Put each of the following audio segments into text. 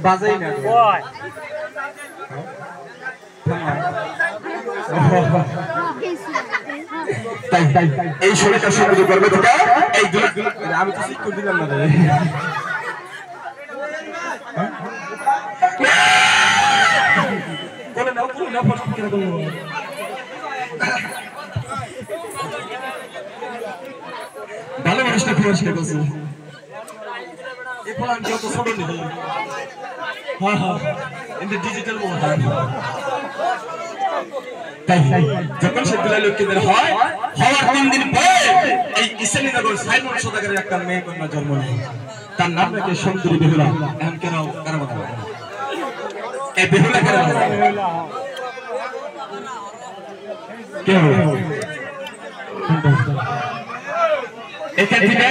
বাজাই না এই শরীরটা সঙ্গে করবে তোটা এই আমি তো শিক্ষক দিলাম না রে বলে নাও পুরো না ফটো কিরা করব ভালো মানুষটা পুরস্কার করছে এই প্ল্যান কেউ তো ছোট নেই হ্যাঁ হ্যাঁ ইন দ্য ডিজিটাল ওয়ার্ল্ড তাই যখন সে দুলাই লোকদের হয় হওয়ার 3 দিন পরে এই ইসলামনগর সাইমন সদাগরের একটা মেয়ে কন্যা জন্ম নেয় তার নাম নাকি সুন্দরী বেহুলা এখন কেন কারণ এই বেহুলা কেন কেন এখান থেকে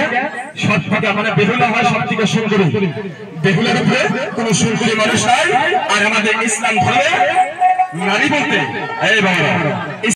সৎপথে মানে বেহুলা হয় সবথেকে সুন্দরী বেহুলার উপরে কোন সুন্দরী মানুষ নাই আর আমাদের ইসলাম ধর্মে নারী বলতে এই বাবা